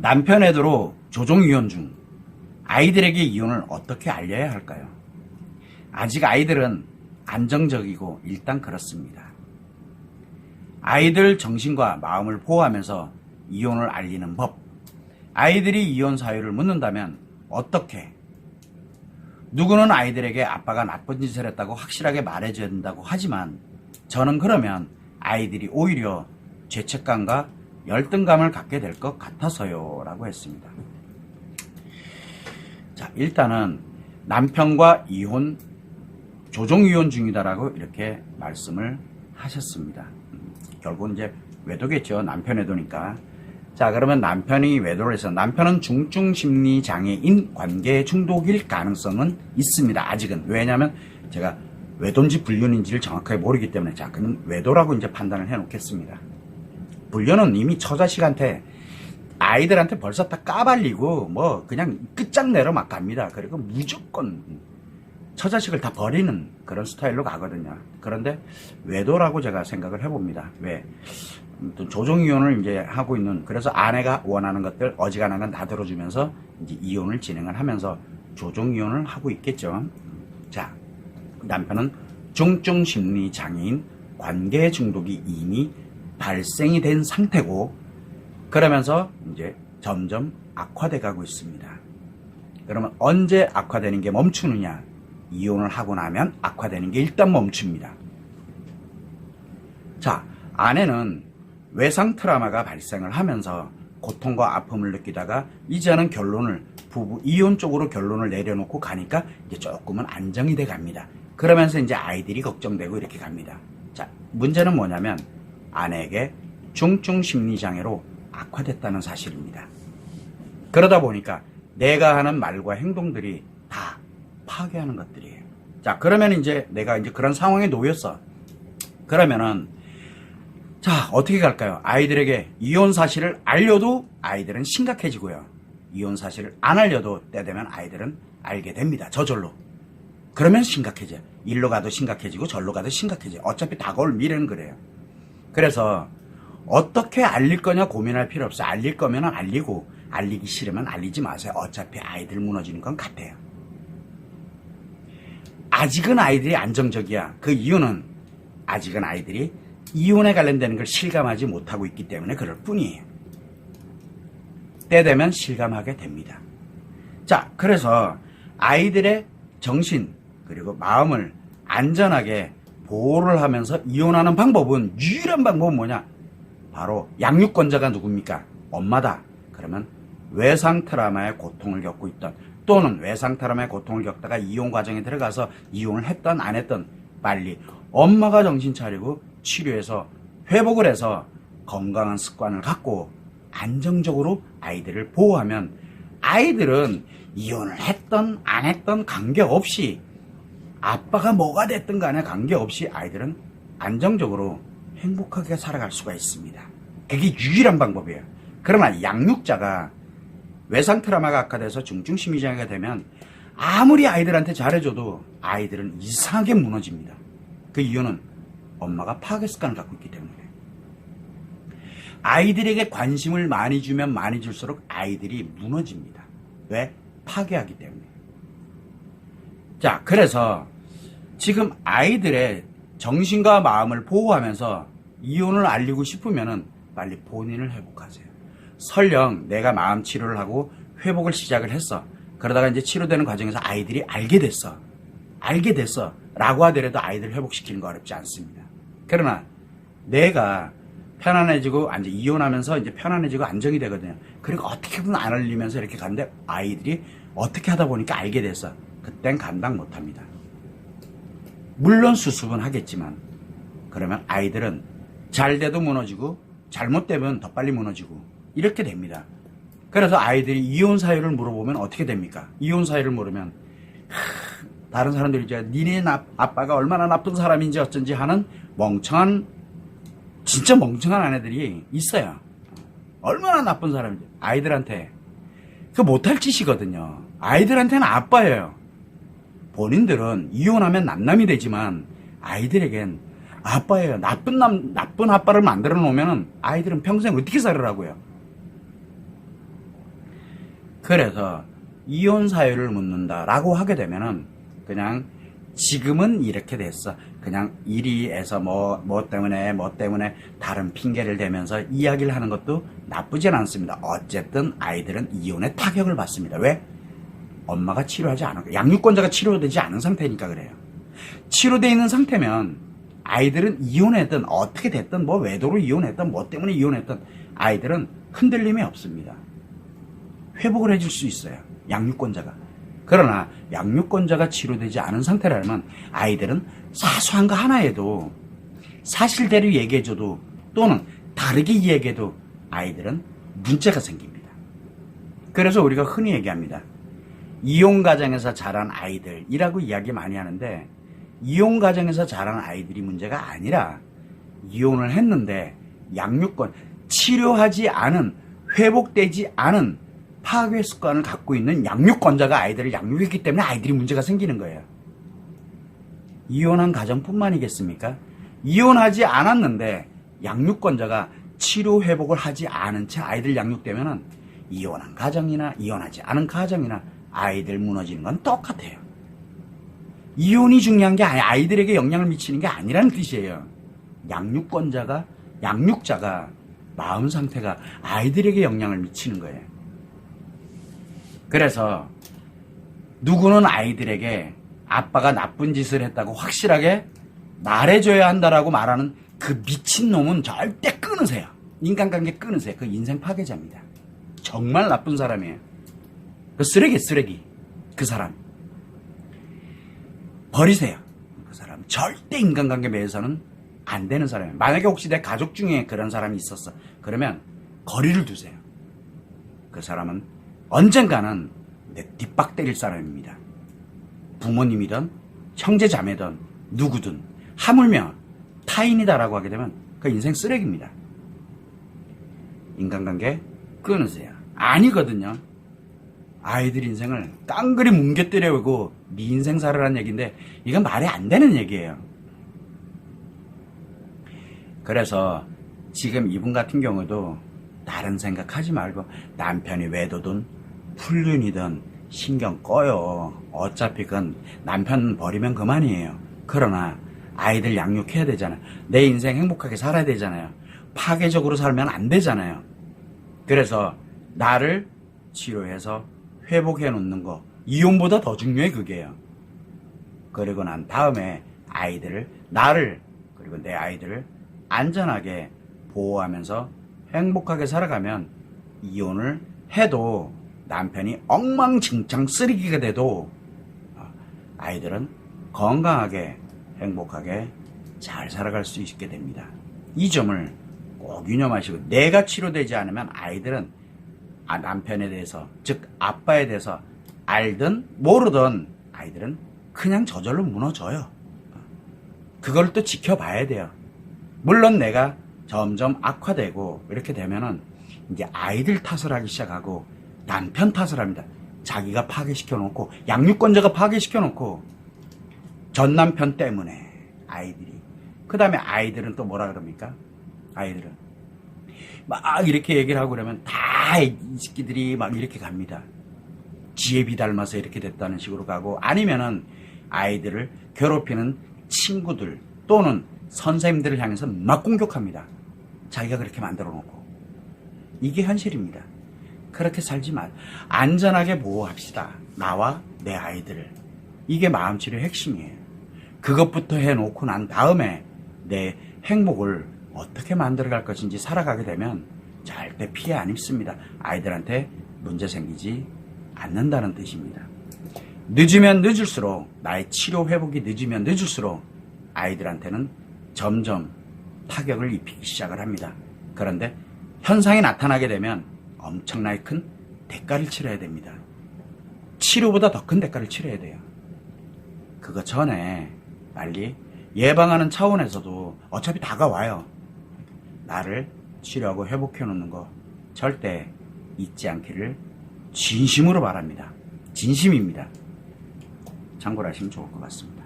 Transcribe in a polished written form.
남편 애도로 조종이혼 중 아이들에게 이혼을 어떻게 알려야 할까요? 아직 아이들은 안정적이고 일단 그렇습니다. 아이들 정신과 마음을 보호하면서 이혼을 알리는 법. 아이들이 이혼 사유를 묻는다면 어떻게? 누구는 아이들에게 아빠가 나쁜 짓을 했다고 확실하게 말해줘야 된다고 하지만 저는 그러면 아이들이 오히려 죄책감과 열등감을 갖게 될 것 같아서요 라고 했습니다. 자, 일단은 남편과 이혼, 조종이혼 중이다라고 이렇게 말씀을 하셨습니다. 결국은 이제 외도겠죠. 남편 외도니까. 자, 그러면 남편이 외도를 해서 남편은 중증심리장애인 관계 중독일 가능성은 있습니다. 아직은. 왜냐하면 제가 외도인지 불륜인지를 정확하게 모르기 때문에 자, 그는 외도라고 이제 판단을 해 놓겠습니다. 불륜은 이미 처자식한테 아이들한테 벌써 다 까발리고 뭐 그냥 끝장내러 막 갑니다. 그리고 무조건 처자식을 다 버리는 그런 스타일로 가거든요. 그런데 외도라고 제가 생각을 해봅니다. 왜? 조종이혼을 이제 하고 있는, 그래서 아내가 원하는 것들 어지간한 건 다 들어주면서 이제 이혼을 진행을 하면서 조종이혼을 하고 있겠죠. 자, 남편은 중증심리장애인 관계 중독이 이미 발생이 된 상태고 그러면서 이제 점점 악화돼 가고 있습니다. 그러면 언제 악화되는 게 멈추느냐? 이혼을 하고 나면 악화되는 게 일단 멈춥니다. 자, 아내는 외상 트라우마가 발생을 하면서 고통과 아픔을 느끼다가 이제는 결론을 부부 이혼 쪽으로 결론을 내려놓고 가니까 이제 조금은 안정이 돼 갑니다. 그러면서 이제 아이들이 걱정되고 이렇게 갑니다. 자, 문제는 뭐냐면 아내에게 중증 심리장애로 악화됐다는 사실입니다. 그러다 보니까 내가 하는 말과 행동들이 다 파괴하는 것들이에요. 자, 그러면 이제 내가 이제 그런 상황에 놓였어. 그러면은 자, 어떻게 갈까요? 아이들에게 이혼 사실을 알려도 아이들은 심각해지고요. 이혼 사실을 안 알려도 때 되면 아이들은 알게 됩니다. 저절로. 그러면 심각해져. 일로 가도 심각해지고 절로 가도 심각해져. 어차피 다가올 미래는 그래요. 그래서 어떻게 알릴 거냐 고민할 필요 없어요. 알릴 거면 알리고 알리기 싫으면 알리지 마세요. 어차피 아이들 무너지는 건 같아요. 아직은 아이들이 안정적이야. 그 이유는 아직은 아이들이 이혼에 관련되는 걸 실감하지 못하고 있기 때문에 그럴 뿐이에요. 때 되면 실감하게 됩니다. 자, 그래서 아이들의 정신 그리고 마음을 안전하게 보호를 하면서 이혼하는 방법은 유일한 방법은 뭐냐? 바로 양육권자가 누굽니까? 엄마다. 그러면 외상 트라우마의 고통을 겪고 있던 또는 외상 트라우마의 고통을 겪다가 이혼 과정에 들어가서 이혼을 했던 안 했던 빨리 엄마가 정신 차리고 치료해서 회복을 해서 건강한 습관을 갖고 안정적으로 아이들을 보호하면 아이들은 이혼을 했던 안 했던 관계없이 아빠가 뭐가 됐든 간에 관계없이 아이들은 안정적으로 행복하게 살아갈 수가 있습니다. 그게 유일한 방법이에요. 그러나 양육자가 외상 트라우마가 악화돼서 중증 심리장애가 되면 아무리 아이들한테 잘해줘도 아이들은 이상하게 무너집니다. 그 이유는 엄마가 파괴 습관을 갖고 있기 때문에. 아이들에게 관심을 많이 주면 많이 줄수록 아이들이 무너집니다. 왜? 파괴하기 때문에. 자, 그래서 지금 아이들의 정신과 마음을 보호하면서 이혼을 알리고 싶으면은 빨리 본인을 회복하세요. 설령 내가 마음 치료를 하고 회복을 시작을 했어. 그러다가 이제 치료되는 과정에서 아이들이 알게 됐어 라고 하더라도 아이들 회복시키는 거 어렵지 않습니다. 그러나 내가 편안해지고 이제 이혼하면서 이제 편안해지고 안정이 되거든요. 그리고 어떻게든 안 알리면서 이렇게 가는데 아이들이 어떻게 하다 보니까 알게 됐어. 그땐 감당 못합니다. 물론 수습은 하겠지만 그러면 아이들은 잘 돼도 무너지고 잘못되면 더 빨리 무너지고 이렇게 됩니다. 그래서 아이들이 이혼 사유를 물어보면 어떻게 됩니까? 이혼 사유를 물으면 다른 사람들이 이제 니네 아빠가 얼마나 나쁜 사람인지 어쩐지 하는 진짜 멍청한 아내들이 있어요. 얼마나 나쁜 사람인지. 아이들한테 그 못할 짓이거든요. 아이들한테는 아빠예요. 본인들은 이혼하면 남남이 되지만 아이들에겐 아빠예요. 나쁜 아빠를 만들어 놓으면 아이들은 평생 어떻게 살으라고요? 그래서 이혼 사유를 묻는다라고 하게 되면은 그냥 지금은 이렇게 됐어. 그냥 이리에서 뭐 때문에 다른 핑계를 대면서 이야기를 하는 것도 나쁘진 않습니다. 어쨌든 아이들은 이혼의 타격을 받습니다. 왜? 엄마가 치료하지 않았고 양육권자가 치료되지 않은 상태니까 그래요. 치료되어 있는 상태면 아이들은 이혼했든 어떻게 됐든 뭐 외도로 이혼했든 뭐 때문에 이혼했든 아이들은 흔들림이 없습니다. 회복을 해줄 수 있어요. 양육권자가. 그러나 양육권자가 치료되지 않은 상태라면 아이들은 사소한 거 하나에도 사실대로 얘기해줘도 또는 다르게 이야기해도 아이들은 문제가 생깁니다. 그래서 우리가 흔히 얘기합니다. 이혼 가정에서 자란 아이들이라고 이야기 많이 하는데 이혼 가정에서 자란 아이들이 문제가 아니라 이혼을 했는데 양육권, 치료하지 않은, 회복되지 않은 파괴 습관을 갖고 있는 양육권자가 아이들을 양육했기 때문에 아이들이 문제가 생기는 거예요. 이혼한 가정뿐만이겠습니까? 이혼하지 않았는데 양육권자가 치료 회복을 하지 않은 채 아이들 양육되면은 이혼한 가정이나 이혼하지 않은 가정이나 아이들 무너지는 건 똑같아요. 이혼이 중요한 게 아니라 아이들에게 영향을 미치는 게 아니라는 뜻이에요. 양육자가 마음 상태가 아이들에게 영향을 미치는 거예요. 그래서 누구는 아이들에게 아빠가 나쁜 짓을 했다고 확실하게 말해줘야 한다라고 말하는 그 미친놈은 절대 끊으세요. 인간관계 끊으세요. 그 인생 파괴자입니다. 정말 나쁜 사람이에요. 그 쓰레기. 그 사람. 버리세요. 그 사람. 절대 인간관계 매여서는 안 되는 사람이에요. 만약에 혹시 내 가족 중에 그런 사람이 있었어. 그러면 거리를 두세요. 그 사람은 언젠가는 내 뒷박 때릴 사람입니다. 부모님이든 형제자매든 누구든 하물며 타인이다라고 하게 되면 그 인생 쓰레기입니다. 인간관계 끊으세요. 아니거든요. 아이들 인생을 깡그리 뭉개 때려오고 네 인생 살으라는 얘기인데 이건 말이 안 되는 얘기예요. 그래서 지금 이분 같은 경우도 다른 생각하지 말고 남편이 외도든 불륜이든 신경 꺼요. 어차피 그건 남편 버리면 그만이에요. 그러나 아이들 양육해야 되잖아요. 내 인생 행복하게 살아야 되잖아요. 파괴적으로 살면 안 되잖아요. 그래서 나를 치료해서 회복해 놓는 거 이혼보다 더 중요해 그게요. 그리고 난 다음에 나를 그리고 내 아이들을 안전하게 보호하면서 행복하게 살아가면 이혼을 해도 남편이 엉망진창 쓰레기가 돼도 아이들은 건강하게 행복하게 잘 살아갈 수 있게 됩니다. 이 점을 꼭 유념하시고 내가 치료되지 않으면 아이들은 남편에 대해서 즉 아빠에 대해서 알든 모르든 아이들은 그냥 저절로 무너져요. 그걸 또 지켜봐야 돼요. 물론 내가 점점 악화되고 이렇게 되면은 이제 아이들 탓을 하기 시작하고 남편 탓을 합니다. 자기가 파괴시켜 놓고 양육권자가 파괴시켜 놓고 전 남편 때문에 아이들이 그 다음에 아이들은 또 뭐라 그럽니까? 아이들은 막 이렇게 얘기를 하고 그러면 다 이 새끼들이 막 이렇게 갑니다. 지혜비 닮아서 이렇게 됐다는 식으로 가고 아니면은 아이들을 괴롭히는 친구들 또는 선생님들을 향해서 막 공격합니다. 자기가 그렇게 만들어 놓고. 이게 현실입니다. 그렇게 살지 말. 안전하게 보호합시다. 나와 내 아이들을. 이게 마음치료의 핵심이에요. 그것부터 해놓고 난 다음에 내 행복을 어떻게 만들어갈 것인지 살아가게 되면 절대 피해 안 입습니다. 아이들한테 문제 생기지 않는다는 뜻입니다. 늦으면 늦을수록 나의 치료 회복이 늦으면 늦을수록 아이들한테는 점점 타격을 입히기 시작을 합니다. 그런데 현상이 나타나게 되면 엄청나게 큰 대가를 치러야 됩니다. 치료보다 더 큰 대가를 치러야 돼요. 그거 전에 빨리 예방하는 차원에서도 어차피 다가와요. 나를 치료하고 회복해 놓는 거 절대 잊지 않기를 진심으로 바랍니다. 진심입니다. 참고를 하시면 좋을 것 같습니다.